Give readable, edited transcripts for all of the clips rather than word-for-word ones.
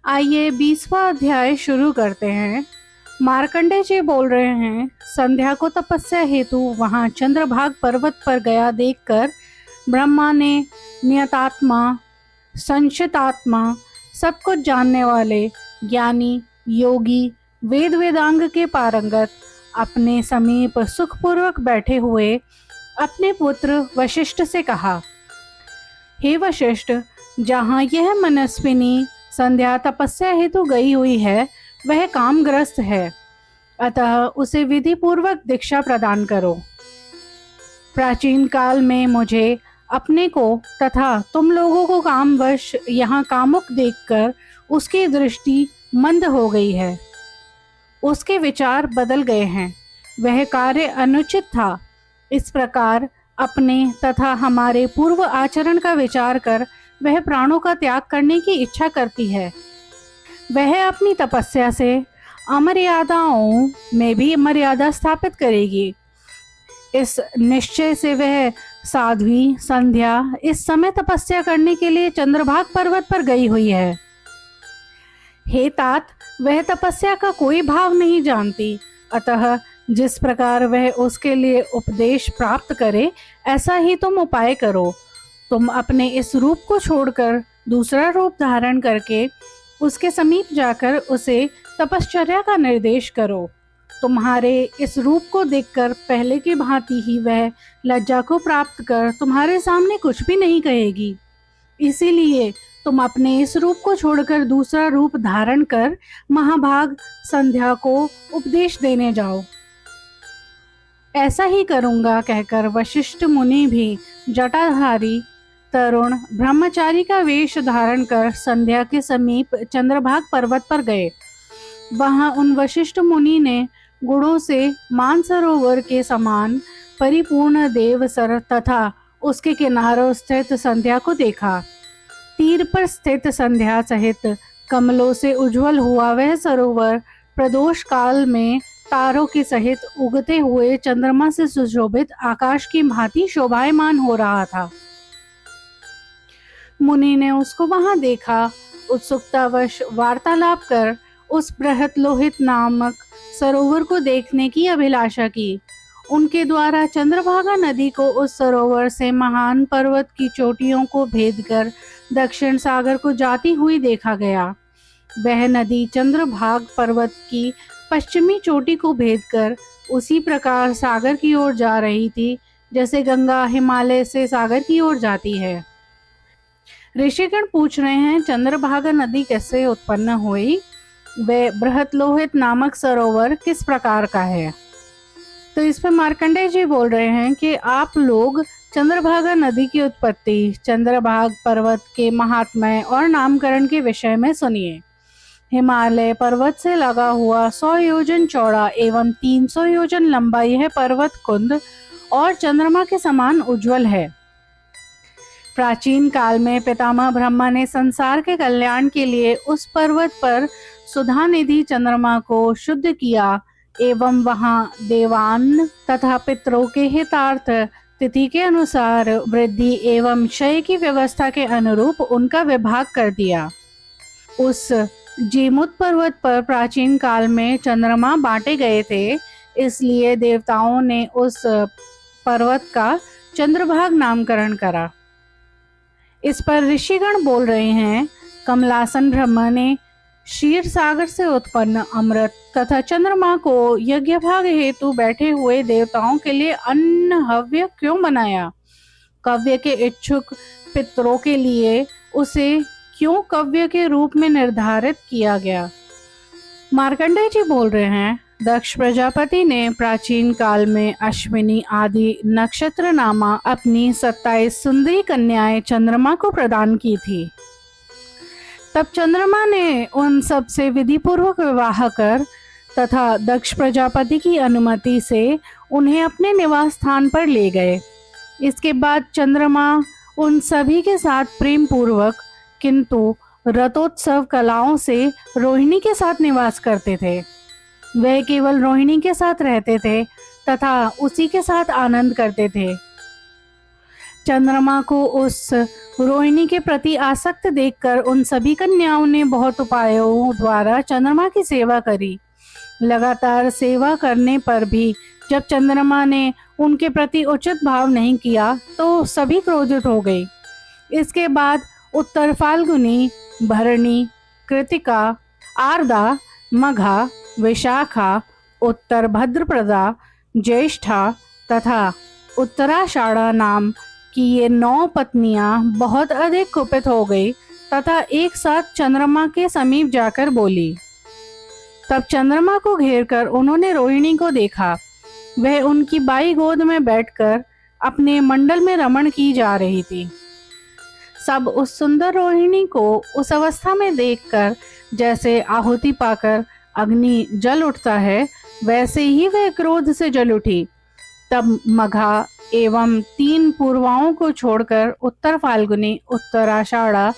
आइए 20वां अध्याय शुरू करते हैं। मार्कंडेय जी बोल रहे हैं, संध्या को तपस्या हेतु वहां चंद्रभाग पर्वत पर गया देखकर ब्रह्मा ने नियतात्मा, संचितात्मा, सब कुछ जानने वाले, ज्ञानी, योगी, वेद वेदांग के पारंगत, अपने समीप सुखपूर्वक बैठे हुए अपने पुत्र वशिष्ठ से कहा, हे वशिष्ठ, जहाँ यह मनस्विनी संध्या तपस्या हेतु गई हुई है वह कामग्रस्त है, अतः उसे विधि पूर्वक दीक्षा प्रदान करो। प्राचीन काल में मुझे अपने को तथा तुम लोगों को कामवश यहाँ कामुक देखकर उसकी दृष्टि मंद हो गई है, उसके विचार बदल गए हैं, वह कार्य अनुचित था। इस प्रकार अपने तथा हमारे पूर्व आचरण का विचार कर वह प्राणों का त्याग करने की इच्छा करती है। वह अपनी तपस्या से अमर्यादाओं में भी मर्यादा स्थापित करेगी। इस निश्चय से वह साध्वी संध्या इस समय तपस्या करने के लिए चंद्रभाग पर्वत पर गई हुई है। हे तात, वह तपस्या का कोई भाव नहीं जानती, अतः जिस प्रकार वह उसके लिए उपदेश प्राप्त करे ऐसा ही तुम उपाय करो। तुम अपने इस रूप को छोड़कर दूसरा रूप धारण करके उसके समीप जाकर उसे तपश्चर्या का निर्देश करो। तुम्हारे इस रूप को देखकर पहले की भांति ही वह लज्जा को प्राप्त कर तुम्हारे सामने कुछ भी नहीं कहेगी। इसीलिए तुम अपने इस रूप को छोड़कर दूसरा रूप धारण कर महाभाग संध्या को उपदेश देने जाओ। ऐसा ही करूंगा कहकर वशिष्ठ मुनि भी जटाधारी तरुण ब्रह्मचारी का वेश धारण कर संध्या के समीप चंद्रभाग पर्वत पर गए। वहां उन वशिष्ठ मुनि ने गुणों से मानसरोवर के समान परिपूर्ण देवसर तथा उसके किनारों स्थित संध्या को देखा। तीर पर स्थित संध्या सहित कमलों से उज्जवल हुआ वह सरोवर प्रदोष काल में तारों के सहित उगते हुए चंद्रमा से सुशोभित आकाश की भांति शोभायमान हो रहा था। मुनि ने उसको वहां देखा। उत्सुकतावश वार्तालाप कर उस बृहत लोहित नामक सरोवर को देखने की अभिलाषा की। उनके द्वारा चंद्रभागा नदी को उस सरोवर से महान पर्वत की चोटियों को भेद कर दक्षिण सागर को जाती हुई देखा गया। वह नदी चंद्रभाग पर्वत की पश्चिमी चोटी को भेद कर उसी प्रकार सागर की ओर जा रही थी जैसे गंगा हिमालय से सागर की ओर जाती है। ऋषिगण पूछ रहे हैं, चंद्रभागा नदी कैसे उत्पन्न हुई? वह बृहत लोहित नामक सरोवर किस प्रकार का है? तो इस पर मार्कंडेय जी बोल रहे हैं कि आप लोग चंद्रभागा नदी की उत्पत्ति, चंद्रभाग पर्वत के महात्म्य और नामकरण के विषय में सुनिए। हिमालय पर्वत से लगा हुआ 100 योजन चौड़ा एवं 300 योजन लंबा यह पर्वत कुंद और चंद्रमा के समान उज्जवल है। प्राचीन काल में पितामह ब्रह्मा ने संसार के कल्याण के लिए उस पर्वत पर सुधा निधि चंद्रमा को शुद्ध किया एवं वहां देवान तथा पितरों के हितार्थ तिथि के अनुसार वृद्धि एवं क्षय की व्यवस्था के अनुरूप उनका विभाग कर दिया। उस जीमुत पर्वत पर प्राचीन काल में चंद्रमा बांटे गए थे, इसलिए देवताओं ने उस पर्वत का चंद्रभाग नामकरण करा। इस पर ऋषिगण बोल रहे हैं, कमलासन ब्रह्मा ने क्षीर सागर से उत्पन्न अमृत तथा चंद्रमा को यज्ञभाग हेतु बैठे हुए देवताओं के लिए अन्न हव्य क्यों बनाया? कव्य के इच्छुक पितरों के लिए उसे क्यों कव्य के रूप में निर्धारित किया गया? मार्कंडेय जी बोल रहे हैं, दक्ष प्रजापति ने प्राचीन काल में अश्विनी आदि नक्षत्र नामा अपनी 27 सुंदरी कन्याएं चंद्रमा को प्रदान की थी। तब चंद्रमा ने उन सब से विधि पूर्वक विवाह कर तथा दक्ष प्रजापति की अनुमति से उन्हें अपने निवास स्थान पर ले गए। इसके बाद चंद्रमा उन सभी के साथ प्रेम पूर्वक किंतु रथोत्सव कलाओं से रोहिणी के साथ निवास करते थे। वह केवल रोहिणी के साथ रहते थे तथा उसी के साथ आनंद करते थे। चंद्रमा को उस रोहिणी के प्रति आसक्त देखकर उन सभी कन्याओं ने बहुत उपायों द्वारा चंद्रमा की सेवा करी। लगातार सेवा करने पर भी जब चंद्रमा ने उनके प्रति उचित भाव नहीं किया तो सभी क्रोधित हो गए। इसके बाद उत्तर फाल्गुनी, भरणी, कृतिका, आर्द्रा, मघा, विशाखा, उत्तर भद्रप्रदा, ज्येष्ठा तथा उत्तराषाढ़ा नाम कि ये 9 पत्नियां बहुत अधिक कुपित हो गई तथा एक साथ चंद्रमा के समीप जाकर बोली। तब चंद्रमा को घेरकर उन्होंने रोहिणी को देखा। वह उनकी बाई गोद में बैठकर अपने मंडल में रमण की जा रही थी। सब उस सुंदर रोहिणी को उस अवस्था में देखकर जैसे आहुति पाकर अग्नि जल उठता है, वैसे ही वह क्रोध से जल उठी। तब मघा एवं 3 पूर्वाओं को छोड़कर उत्तर फाल्गुनी, उत्तराषाढ़ा,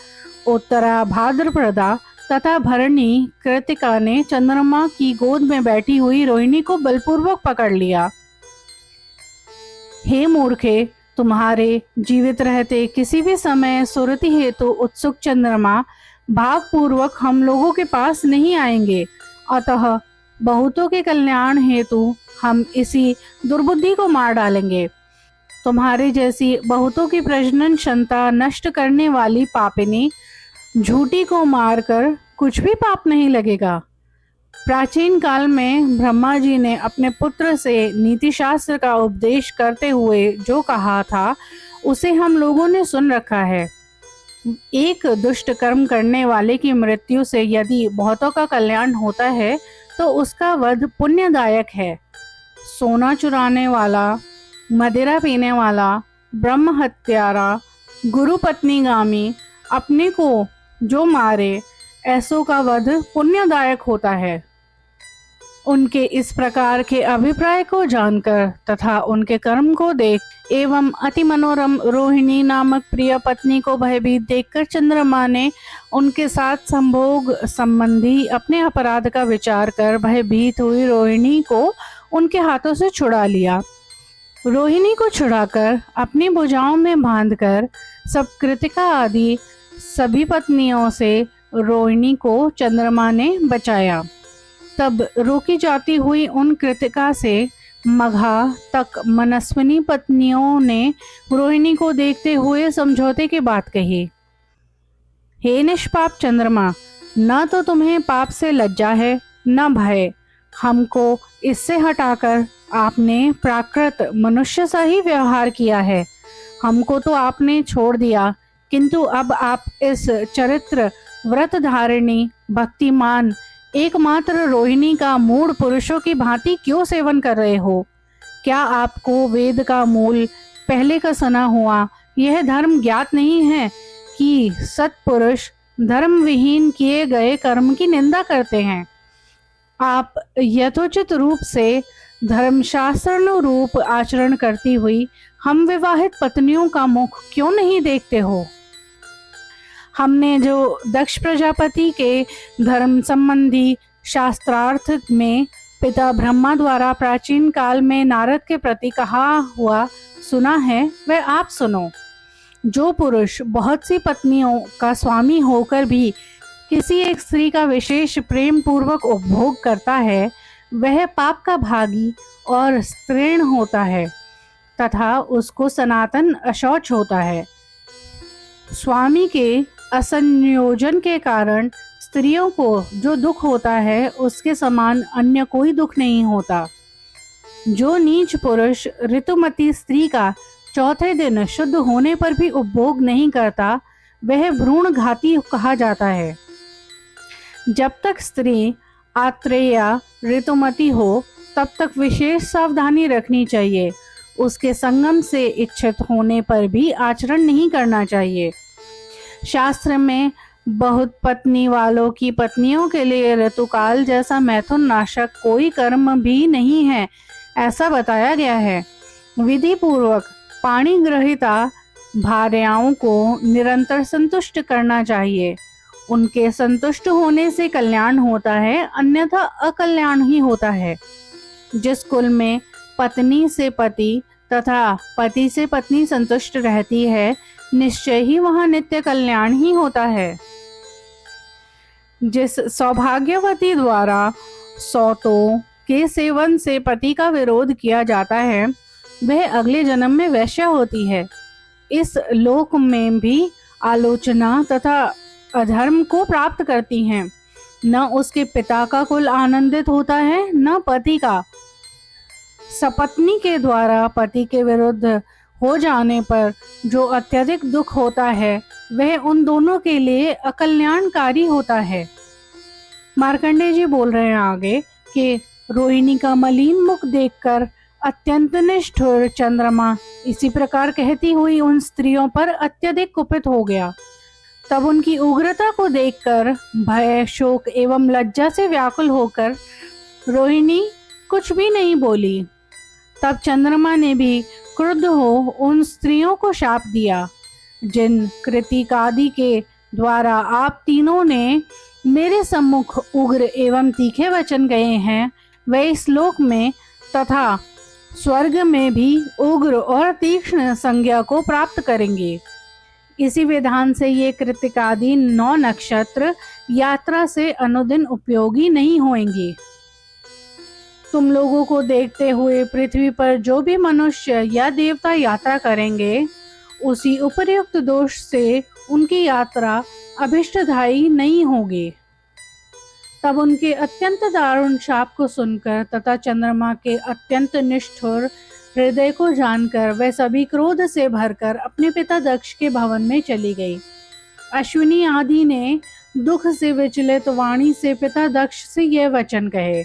उत्तरा भाद्रप्रदा तथा भरणी, कृतिका ने चंद्रमा की गोद में बैठी हुई रोहिणी को बलपूर्वक पकड़ लिया। हे मूर्खे, तुम्हारे जीवित रहते किसी भी समय सुरति हेतु उत्सुक चंद्रमा भावपूर्वक हम लोगों के पास नहीं आएंगे, अतः बहुतों के कल्याण हेतु हम इसी दुर्बुद्धि को मार डालेंगे। तुम्हारे जैसी बहुतों की प्रजनन क्षमता नष्ट करने वाली पापिनी झूठी को मारकर कुछ भी पाप नहीं लगेगा। प्राचीन काल में ब्रह्मा जी ने अपने पुत्र से नीति शास्त्र का उपदेश करते हुए जो कहा था उसे हम लोगों ने सुन रखा है। एक दुष्ट कर्म करने वाले की मृत्यु से यदि बहुतों का कल्याण होता है तो उसका वध पुण्यदायक है। सोना चुराने वाला, मदिरा पीने वाला, ब्रह्म हत्यारा, गुरु पत्नीगामी, अपने को जो मारे, ऐसों का वध पुण्यदायक होता है। उनके इस प्रकार के अभिप्राय को जानकर तथा उनके कर्म को देख एवं अति मनोरम रोहिणी नामक प्रिय पत्नी को भयभीत देखकर चंद्रमा ने उनके साथ संभोग संबंधी अपने अपराध का विचार कर भयभीत हुई रोहिणी को उनके हाथों से छुड़ा लिया। रोहिणी को छुड़ाकर अपनी भुजाओं में बांधकर सब कृतिका आदि सभी पत्नियों से रोहिणी को चंद्रमा ने बचाया। तब रोकी जाती हुई उन कृतिका से मघा तक मनस्विनी पत्नियों ने रोहिणी को देखते हुए समझौते की बात कही। हे निष्पाप चंद्रमा, न तो तुम्हें पाप से लज्जा है न भय। हमको इससे हटाकर आपने प्राकृत मनुष्य सा ही व्यवहार किया है। हमको तो आपने छोड़ दिया, किंतु अब आप इस चरित्र व्रत धारिणी भक्तिमान एकमात्र रोहिणी का मूढ़ पुरुषों की भांति क्यों सेवन कर रहे हो? क्या आपको वेद का मूल पहले का सुना हुआ यह धर्म ज्ञात नहीं है कि सत्पुरुष धर्म विहीन किए गए कर्म की निंदा करते हैं? आप यथोचित रूप से धर्मशास्त्रानुरूप आचरण करती हुई हम विवाहित पत्नियों का मुख क्यों नहीं देखते हो? हमने जो दक्ष प्रजापति के धर्म संबंधी शास्त्रार्थ में पिता ब्रह्मा द्वारा प्राचीन काल में नारद के प्रति कहा हुआ सुना है, वह आप सुनो। जो पुरुष बहुत सी पत्नियों का स्वामी होकर भी किसी एक स्त्री का विशेष प्रेम पूर्वक उपभोग करता है, वह पाप का भागी और स्त्रीण होता है तथा उसको सनातन अशौच होता है। स्वामी के असंयोजन के कारण स्त्रियों को जो दुख होता है उसके समान अन्य कोई दुख नहीं होता। जो नीच पुरुष ऋतुमती स्त्री का चौथे दिन शुद्ध होने पर भी उपभोग नहीं करता, वह भ्रूण घाती कहा जाता है। जब तक स्त्री आत्रेया ऋतुमती हो तब तक विशेष सावधानी रखनी चाहिए। उसके संगम से इच्छित होने पर भी आचरण नहीं करना चाहिए। शास्त्र में बहुत पत्नी वालों की पत्नियों के लिए ऋतुकाल जैसा मैथुन नाशक कोई कर्म भी नहीं है, ऐसा बताया गया है। विधि पूर्वक पाणी ग्रहिता भार्याओं को निरंतर संतुष्ट करना चाहिए। उनके संतुष्ट होने से कल्याण होता है, अन्यथा अकल्याण ही होता है। जिस कुल में पत्नी से पति तथा पति से पत्नी संतुष्ट रहती है, निश्चय ही वहाँ नित्य कल्याण ही होता है। जिस सौभाग्यवती द्वारा सौतों के सेवन से पति का विरोध किया जाता है, वह अगले जन्म में वैश्या होती है। इस लोक में भी आलोचना तथा अधर्म को प्राप्त करती हैं। न उसके पिता का कुल आनंदित होता है, न पति का। सपत्नी के द्वारा पति के विरुद्ध हो जाने पर जो अत्यधिक दुख होता है, वह उन दोनों के लिए अकल्याणकारी होता है। मार्कंडेय जी बोल रहे हैं आगे कि रोहिणी का मलिन मुख देखकर अत्यंत निष्ठुर चंद्रमा इसी प्रकार कहती हुई उन स्त्रियों पर अत्यधिक कुपित हो गया। तब उनकी उग्रता को देखकर भय, शोक एवं लज्जा से व्याकुल होकर रोहिणी कुछ भी नहीं बोली। तब चंद्रमा ने भी क्रुद्ध हो उन स्त्रियों को शाप दिया, जिन कृतिकादि के द्वारा आप तीनों ने मेरे सम्मुख उग्र एवं तीखे वचन गए हैं, वे इस लोक में तथा स्वर्ग में भी उग्र और तीक्ष्ण संज्ञा को प्राप्त करेंगे। इसी विधान से ये कृतिकादि 9 नक्षत्र यात्रा से अनुदिन उपयोगी नहीं होंगे। तुम लोगों को देखते हुए पृथ्वी पर जो भी मनुष्य या देवता यात्रा करेंगे, उसी उपर्युक्त दोष से उनकी यात्रा अभिष्टदायी नहीं होगी। तब उनके अत्यंत दारुण शाप को सुनकर तथा चंद्रमा के अत्यंत निष्ठुर हृदय को जानकर वह सभी क्रोध से भरकर अपने पिता दक्ष के भवन में चली गई। अश्विनी आदि ने दुख से विचलित वाणी से पिता दक्ष से यह वचन कहे,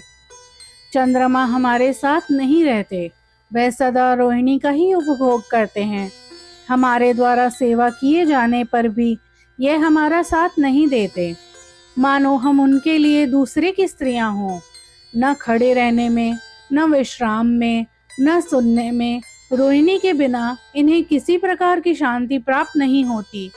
चंद्रमा हमारे साथ नहीं रहते, वह सदा रोहिणी का ही उपभोग करते हैं। हमारे द्वारा सेवा किए जाने पर भी यह हमारा साथ नहीं देते, मानो हम उनके लिए दूसरे की स्त्रियां हों। न खड़े रहने में, न विश्राम में, न सुनने में रोहिणी के बिना इन्हें किसी प्रकार की शांति प्राप्त नहीं होती।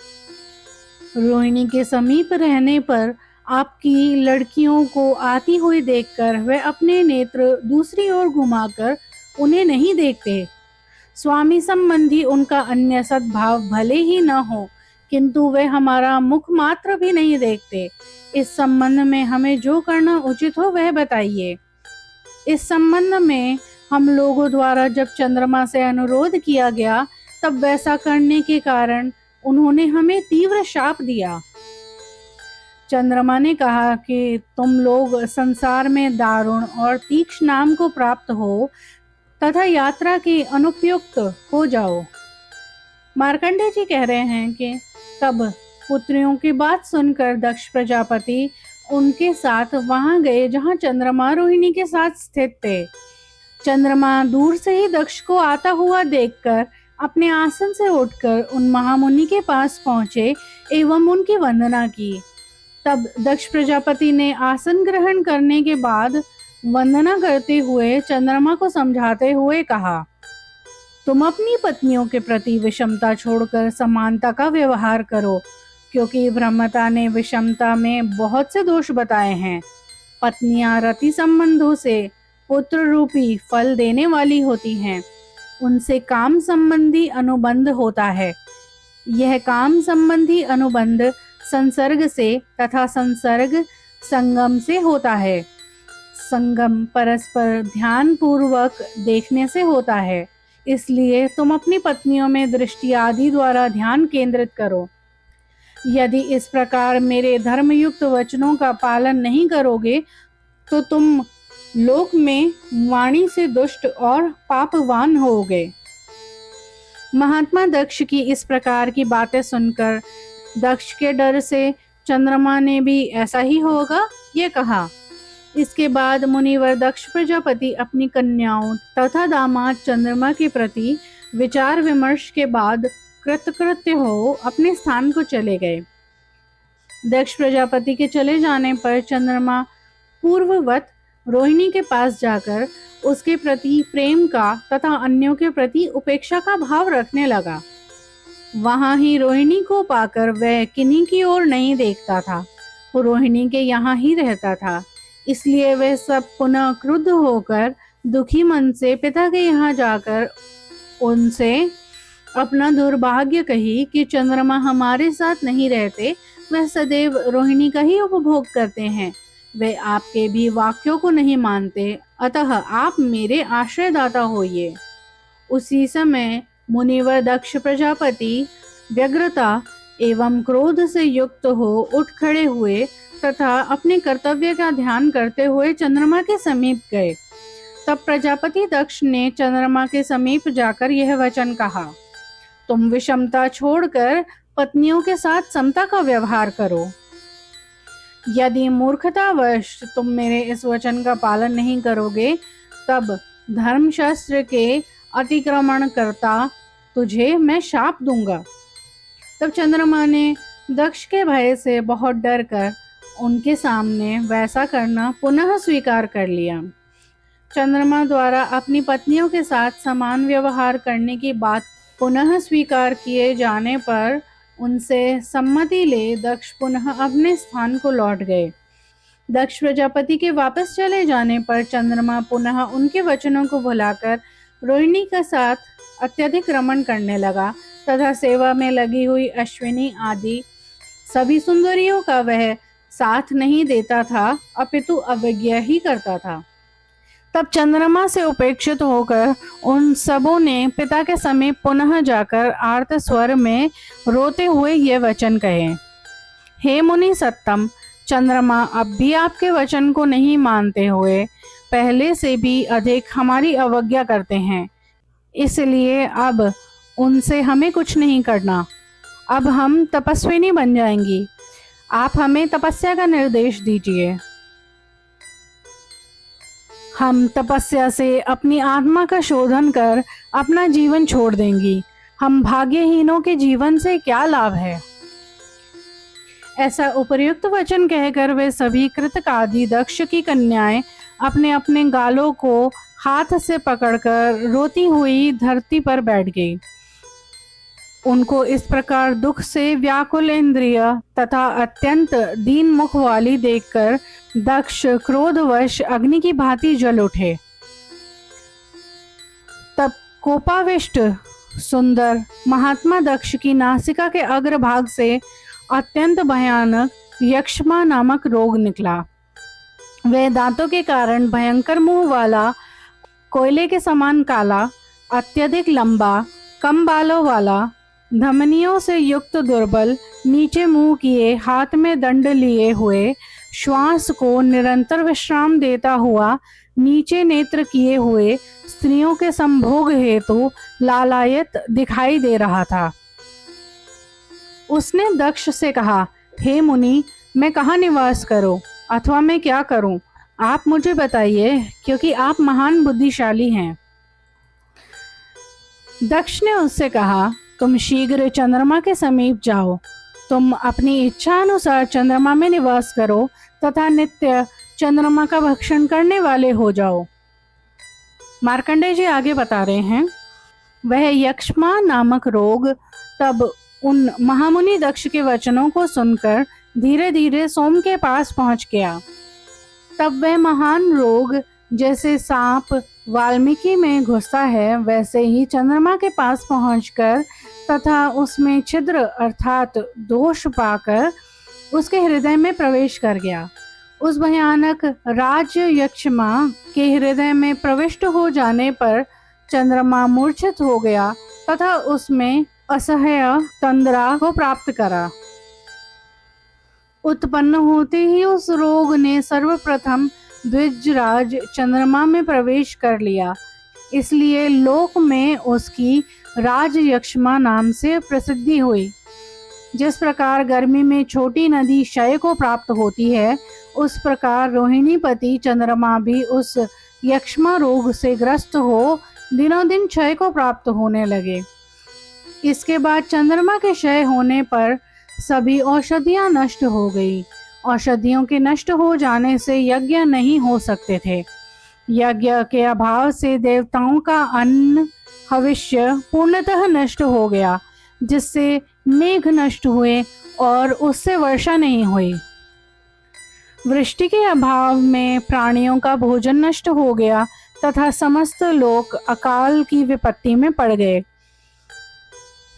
रोहिणी के समीप रहने पर आपकी लड़कियों को आती हुई देखकर वह अपने नेत्र दूसरी ओर घुमाकर उन्हें नहीं देखते। स्वामी संबंधी उनका अन्य सद्भाव भले ही न हो, किंतु वे हमारा मुख मात्र भी नहीं देखते। इस संबंध में हमें जो करना उचित हो वह बताइए। इस संबंध में हम लोगों द्वारा जब चंद्रमा से अनुरोध किया गया, तब वैसा करने के कारण उन्होंने हमें तीव्र शाप दिया। चंद्रमा ने कहा कि तुम लोग संसार में दारुण और तीक्ष्ण नाम को प्राप्त हो तथा यात्रा के अनुपयुक्त हो जाओ। मार्कंडेय जी कह रहे हैं कि तब पुत्रियों की बात सुनकर दक्ष प्रजापति उनके साथ वहां गए जहां चंद्रमा रोहिणी के साथ स्थित थे। चंद्रमा दूर से ही दक्ष को आता हुआ देखकर अपने आसन से उठकर उन महामुनि के पास पहुंचे एवं उनकी वंदना की। तब दक्ष प्रजापति ने आसन ग्रहण करने के बाद वंदना करते हुए चंद्रमा को समझाते हुए कहा, तुम अपनी पत्नियों के प्रति विषमता छोड़कर समानता का व्यवहार करो, क्योंकि ब्रह्मता ने विषमता में बहुत से दोष बताए हैं। पत्नियां रति संबंधों से पुत्र रूपी फल देने वाली होती हैं, उनसे काम संबंधी अनुबंध होता है। यह काम संबंधी अनुबंध संसर्ग से तथा संसर्ग संगम से होता है। संगम परस्पर ध्यान पूर्वक देखने से होता है। इसलिए तुम अपनी पत्नियों में दृष्टि आदि द्वारा ध्यान केंद्रित करो। यदि इस प्रकार मेरे धर्मयुक्त वचनों का पालन नहीं करोगे, तो तुम लोक में वाणी से दुष्ट और पापवान होगे। महात्मा दक्ष की इस प्रकार की बातें सुनकर दक्ष के डर से चंद्रमा ने भी ऐसा ही होगा ये कहा। इसके बाद मुनिवर दक्ष प्रजापति अपनी कन्याओं तथा दामाद चंद्रमा के प्रति विचार विमर्श के बाद कृतकृत्य हो अपने स्थान को चले गए। दक्ष प्रजापति के चले जाने पर चंद्रमा पूर्ववत रोहिणी के पास जाकर उसके प्रति प्रेम का तथा अन्यों के प्रति उपेक्षा का भाव रखने लगा। वहां ही रोहिणी को पाकर वह किन्हीं की ओर नहीं देखता था, वो रोहिणी के यहाँ ही रहता था। इसलिए वह सब पुनः क्रुद्ध होकर दुखी मन से पिता के यहाँ जाकर उनसे अपना दुर्भाग्य कही कि चंद्रमा हमारे साथ नहीं रहते, वह सदैव रोहिणी का ही उपभोग करते हैं। वे आपके भी वाक्यों को नहीं मानते, अतः आप मेरे आश्रयदाता होइए। उसी समय मुनिवर दक्ष प्रजापति व्यग्रता एवं क्रोध से युक्त हो उठ खड़े हुए तथा अपने कर्तव्य का ध्यान करते हुए चंद्रमा के समीप गए। तब प्रजापति दक्ष ने चंद्रमा के समीप जाकर यह वचन कहा, तुम विषमता छोड़कर पत्नियों के साथ समता का व्यवहार करो। यदि मूर्खतावश तुम मेरे इस वचन का पालन नहीं करोगे, तब धर्मशास्त्र के अतिक्रमण करता तुझे मैं शाप दूंगा। तब चंद्रमा ने दक्ष के भय से बहुत डर कर उनके सामने वैसा करना पुनः स्वीकार कर लिया। चंद्रमा द्वारा अपनी पत्नियों के साथ समान व्यवहार करने की बात पुनः स्वीकार किए जाने पर उनसे सम्मति ले दक्ष पुनः अपने स्थान को लौट गए। दक्ष प्रजापति के वापस चले जाने पर चंद्रमा पुनः उनके वचनों को भुलाकर रोहिणी के साथ अत्यधिक रमण करने लगा तथा सेवा में लगी हुई अश्विनी आदि सभी सुंदरियों का वह साथ नहीं देता था, अपितु अवज्ञा ही करता था। तब चंद्रमा से उपेक्षित होकर उन सबों ने पिता के समीप पुनः जाकर आर्त स्वर में रोते हुए ये वचन कहे, हे मुनि सत्तम, चंद्रमा अब भी आपके वचन को नहीं मानते हुए पहले से भी अधिक हमारी अवज्ञा करते हैं, इसलिए अब उनसे हमें कुछ नहीं करना। अब हम तपस्विनी बन जाएंगी, आप हमें तपस्या का निर्देश दीजिए। हम तपस्या से अपनी आत्मा का शोधन कर अपना जीवन छोड़ देंगी। हम भाग्यहीनों के जीवन से क्या लाभ है। ऐसा उपर्युक्त वचन कहकर वे सभी कृतकादि दक्ष की कन्याएं अपने अपने गालों को हाथ से पकड़कर रोती हुई धरती पर बैठ गई। उनको इस प्रकार दुख से व्याकुल इंद्रिय तथा अत्यंत दीन मुख वाली देखकर दक्ष क्रोधवश अग्नि की भांति जल उठे। तब कोपाविष्ट सुंदर महात्मा दक्ष की नासिका के अग्रभाग से अत्यंत भयानक यक्ष्मा नामक रोग निकला। वह दांतों के कारण भयंकर मुंह वाला, कोयले के समान काला, अत्यधिक लंबा, कम बालों वाला, धमनियों से युक्त दुर्बल, नीचे मुंह किए, हाथ में दंड लिए हुए, श्वास को निरंतर विश्राम देता हुआ, नीचे नेत्र किए हुए, स्त्रियों के संभोग हेतु लालायत दिखाई दे रहा था। उसने दक्ष से कहा, हे मुनि, मैं कहाँ निवास करूं अथवा मैं क्या करूं, आप मुझे बताइए, क्योंकि आप महान बुद्धिशाली हैं। दक्ष ने उससे कहा, तुम शीघ्र चंद्रमा के समीप जाओ। तुम अपनी इच्छा अनुसार चंद्रमा में निवास करो तथा नित्य चंद्रमा का भक्षण करने वाले हो जाओ। मार्कंडेय जी आगे बता रहे हैं, वह यक्ष्मा नामक रोग तब उन महामुनि दक्ष के वचनों को सुनकर धीरे धीरे सोम के पास पहुंच गया। तब वह महान रोग जैसे सांप वाल्मीकि में घुसता है, वैसे ही चंद्रमा के पास पहुंचकर तथा उसमें छिद्र अर्थात दोष पाकर उसके हृदय में प्रवेश कर गया। उस भयानक राज यक्ष्मा के हृदय में प्रविष्ट हो जाने पर चंद्रमा मूर्छित हो गया तथा उसमें असह्य तंद्रा को प्राप्त करा। उत्पन्न होते ही उस रोग ने सर्वप्रथम द्विजराज चंद्रमा में प्रवेश कर लिया, इसलिए लोक में उसकी राज यक्ष्मा नाम से प्रसिद्धि हुई। जिस प्रकार गर्मी में छोटी नदी क्षय को प्राप्त होती है, उस प्रकार रोहिणीपति चंद्रमा भी उस यक्ष्मा रोग से ग्रस्त हो दिनों दिन क्षय को प्राप्त होने लगे। इसके बाद चंद्रमा के क्षय होने पर सभी औषधियां नष्ट हो गई। औषधियों के नष्ट हो जाने से यज्ञ नहीं हो सकते थे। यज्ञ के अभाव से देवताओं का अन्न हविष्य पूर्णतः नष्ट हो गया, जिससे मेघ नष्ट हुए और उससे वर्षा नहीं हुई। वृष्टि के अभाव में प्राणियों का भोजन नष्ट हो गया, तथा समस्त लोग अकाल की विपत्ति में पड़ गए।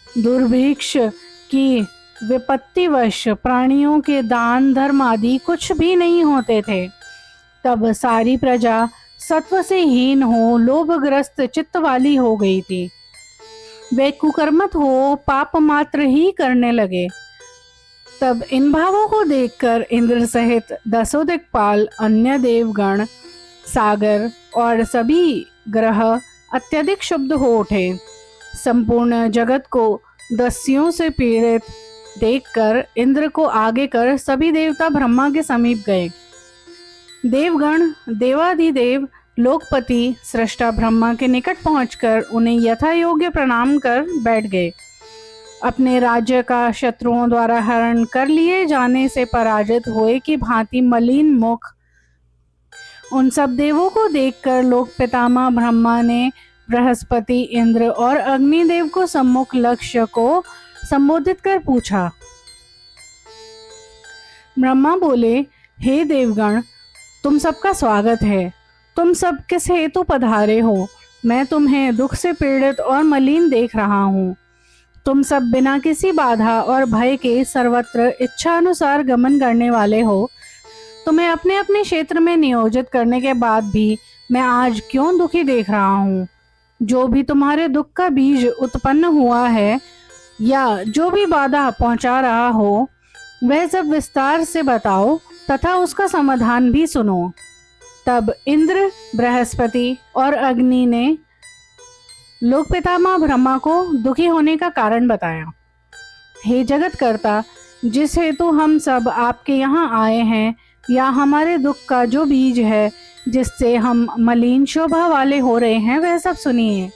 दुर्भिक्ष की विपत्तिवश प्राणियों के दान धर्म आदि कुछ भी नहीं होते थे। तब सारी प्रजा सत्व से हीन हो लोभग्रस्त चित्त वाली हो गई थी। वे कुकर्मत हो पाप मात्र ही करने लगे। तब इन भावों को देखकर इंद्र सहित दसों दिक्पाल, अन्य देवगण, सागर और सभी ग्रह अत्यधिक क्षुब्ध हो उठे। संपूर्ण जगत को दस्युओं से पीड़ित देखकर इंद्र को आगे कर सभी देवता ब्रह्मा के समीप गए। देवगण देवाधिदेव लोकपति सृष्टा ब्रह्मा के निकट पहुंचकर उन्हें यथा योग्य प्रणाम कर बैठ गए। अपने राज्य का शत्रुओं द्वारा हरण कर लिए जाने से पराजित हुए की भांति मलिन मुख उन सब देवों को देखकर लोक पितामह ब्रह्मा ने बृहस्पति, इंद्र और अग्निदेव को सम्मुख लक्ष्य को संबोधित कर पूछा। ब्रह्मा बोले, हे देवगण, तुम सबका स्वागत है। तुम सब किस हेतु पधारे हो? मैं तुम्हें दुख से पीड़ित और मलिन देख रहा हूँ। तुम सब बिना किसी बाधा और भय के सर्वत्र इच्छा अनुसार गमन करने वाले हो। तुम्हें अपने अपने क्षेत्र में नियोजित करने के बाद भी मैं आज क्यों दुखी देख रहा हूँ? जो भी तुम्हारे दुख का बीज उत्पन्न हुआ है या जो भी बाधा पहुंचा रहा हो, वह सब विस्तार से बताओ तथा उसका समाधान भी सुनो। तब इंद्र, बृहस्पति और अग्नि ने लोक पितामह ब्रह्मा को दुखी होने का कारण बताया। हे जगतकर्ता, जिस हेतु हम सब आपके यहाँ आए हैं या हमारे दुख का जो बीज है जिससे हम मलिन शोभा वाले हो रहे हैं, वह सब सुनिए।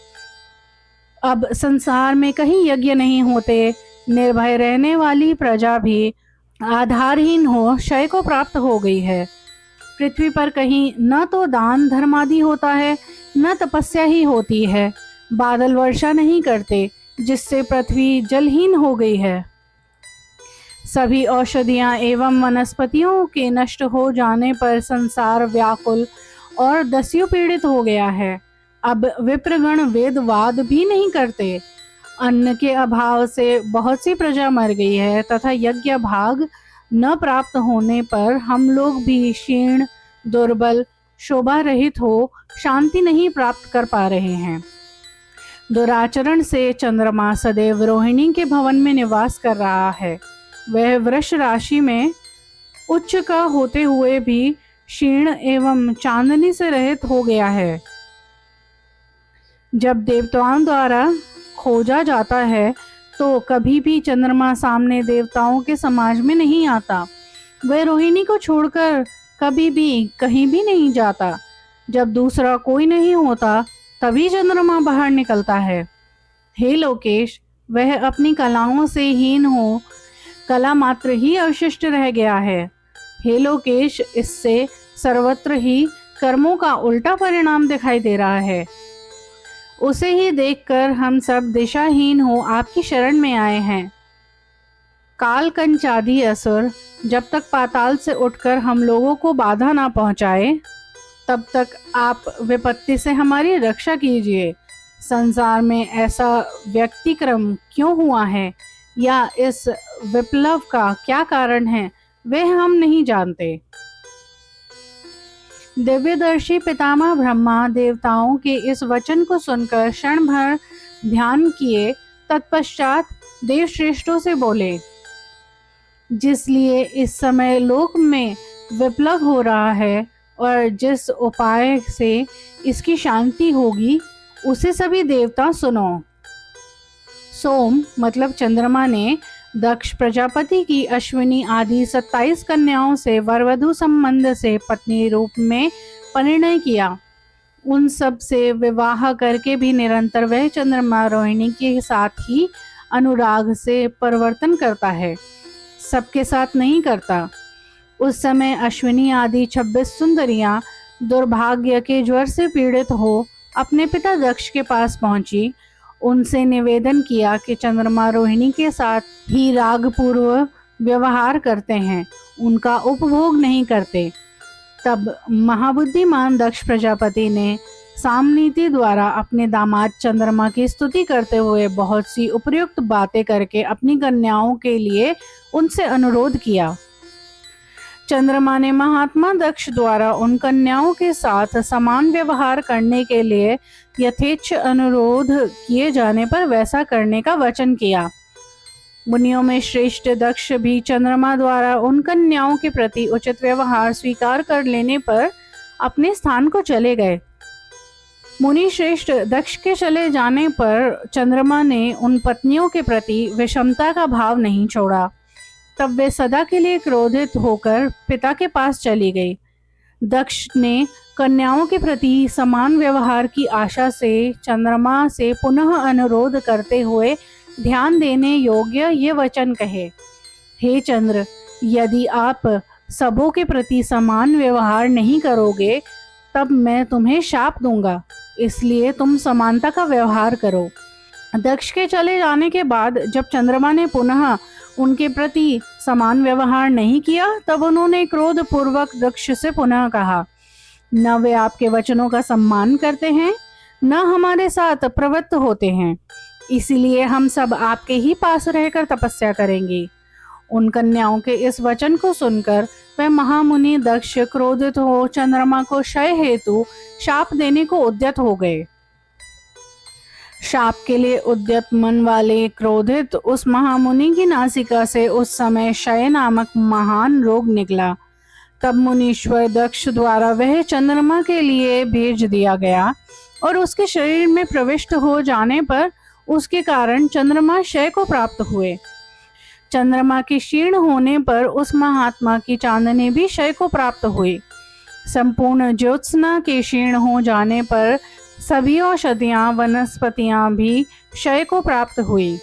अब संसार में कहीं यज्ञ नहीं होते, निर्भय रहने वाली प्रजा भी आधारहीन हो क्षय को प्राप्त हो गई है। पृथ्वी पर कहीं न तो दान धर्म आदि होता है, न तपस्या ही होती है। बादल वर्षा नहीं करते, जिससे पृथ्वी जलहीन हो गई है। सभी औषधियां एवं वनस्पतियों के नष्ट हो जाने पर संसार व्याकुल और दस्यु पीड़ित हो गया है। अब विप्रगण वेदवाद भी नहीं करते। अन्न के अभाव से बहुत सी प्रजा मर गई है तथा यज्ञ भाग न प्राप्त होने पर हम लोग भी क्षीण, दुर्बल, शोभा रहित हो शांति नहीं प्राप्त कर पा रहे हैं। दुराचरण से चंद्रमा सदैव रोहिणी के भवन में निवास कर रहा है। वह वृष राशि में उच्च का होते हुए भी क्षीण एवं चांदनी से रहित हो गया है। जब देवताओं द्वारा खोजा जाता है तो कभी भी चंद्रमा सामने देवताओं के समाज में नहीं आता। वह रोहिणी को छोड़कर कभी भी कहीं भी नहीं जाता। जब दूसरा कोई नहीं होता तभी चंद्रमा बाहर निकलता है। हे लोकेश, वह अपनी कलाओं से हीन हो कला मात्र ही अवशिष्ट रह गया है। हे लोकेश, इससे सर्वत्र ही कर्मों का उल्टा परिणाम दिखाई दे रहा है। उसे ही देखकर हम सब दिशाहीन हो आपकी शरण में आए हैं। कालकंचादी असुर जब तक पाताल से उठकर हम लोगों को बाधा ना पहुंचाए, तब तक आप विपत्ति से हमारी रक्षा कीजिए। संसार में ऐसा व्यक्तिक्रम क्यों हुआ है या इस विप्लव का क्या कारण है, वह हम नहीं जानते। दिव्यदर्शी पितामह ब्रह्मा देवताओं के इस वचन को सुनकर क्षण भर ध्यान किए। तत्पश्चात देवश्रेष्ठों से बोले, जिसलिए इस समय लोक में विप्लव हो रहा है और जिस उपाय से इसकी शांति होगी, उसे सभी देवता सुनो। सोम मतलब चंद्रमा ने दक्ष प्रजापति की अश्विनी आदि 27 कन्याओं से वरवधु संबंध से पत्नी रूप में परिणय किया। उन सब से विवाह करके भी निरंतर वह चंद्रमा रोहिणी के साथ ही अनुराग से परिवर्तन करता है, सबके साथ नहीं करता। उस समय अश्विनी आदि 26 सुंदरियां दुर्भाग्य के ज्वर से पीड़ित हो अपने पिता दक्ष के पास पहुंची। उनसे निवेदन किया कि चंद्रमा रोहिणी के साथ ही राग पूर्व व्यवहार करते हैं, उनका उपभोग नहीं करते। तब महाबुद्धिमान दक्ष प्रजापति ने सामनीति द्वारा अपने दामाद चंद्रमा की स्तुति करते हुए बहुत सी उपयुक्त बातें करके अपनी कन्याओं के लिए उनसे अनुरोध किया। चंद्रमा ने महात्मा दक्ष द्वारा उन कन्याओं के साथ समान व्यवहार करने के लिए यथेच्छ अनुरोध किए जाने पर वैसा करने का वचन किया। मुनियों में श्रेष्ठ दक्ष भी चंद्रमा द्वारा उन कन्याओं के प्रति उचित व्यवहार स्वीकार कर लेने पर अपने स्थान को चले गए। मुनि श्रेष्ठ दक्ष के चले जाने पर चंद्रमा ने उन पत्नियों के प्रति विषमता का भाव नहीं छोड़ा। तब वे सदा के लिए क्रोधित होकर पिता के पास चली गई। दक्ष ने कन्याओं के प्रति समान व्यवहार की आशा से चंद्रमा से पुनः अनुरोध करते हुए ध्यान देने योग्य ये वचन कहे, हे चंद्र, यदि आप सबों के प्रति समान व्यवहार नहीं करोगे तब मैं तुम्हें शाप दूंगा, इसलिए तुम समानता का व्यवहार करो। दक्ष के चले जाने के बाद जब चंद्रमा ने पुनः उनके प्रति समान व्यवहार नहीं किया तब उन्होंने क्रोध पूर्वक दक्ष से पुनः कहा, न वे आपके वचनों का सम्मान करते हैं न हमारे साथ प्रवृत्त होते हैं, इसीलिए हम सब आपके ही पास रहकर तपस्या करेंगे। उन कन्याओं के इस वचन को सुनकर वह महामुनि दक्ष क्रोधित हो चंद्रमा को क्षय हेतु शाप देने को उद्यत हो गए। शाप के लिए उद्यत मन वाले क्रोधित उस महामुनि की नासिका से उस समय क्षय नामक महान रोग निकला। तब मुनीश्वर दक्ष द्वारा वह चंद्रमा के लिए भेज दिया गया और उसके शरीर में प्रविष्ट हो जाने पर उसके कारण चंद्रमा क्षय को प्राप्त हुए। चंद्रमा के क्षीण होने पर उस महात्मा की चांदनी भी क्षय को प्राप्त हुई। संपूर्ण ज्योत्सना के क्षीण हो जाने पर सभी औषधियां वनस्पतियां भी क्षय को प्राप्त हुई।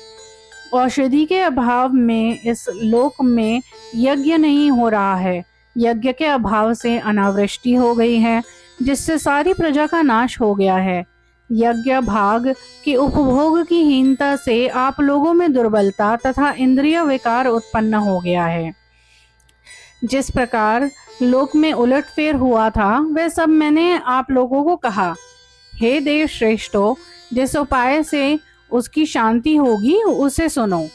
औषधि के अभाव में इस लोक में यज्ञ नहीं हो रहा है। यज्ञ के अभाव से अनावृष्टि हो गई है, जिससे सारी प्रजा का नाश हो गया है। यज्ञ भाग के उपभोग की हीनता से आप लोगों में दुर्बलता तथा इंद्रिय विकार उत्पन्न हो गया है। जिस प्रकार लोक में उलटफेर हुआ था वह सब मैंने आप लोगों को कहा। हे देव श्रेष्ठों, जिस उपाय से उसकी शांति होगी उसे सुनो।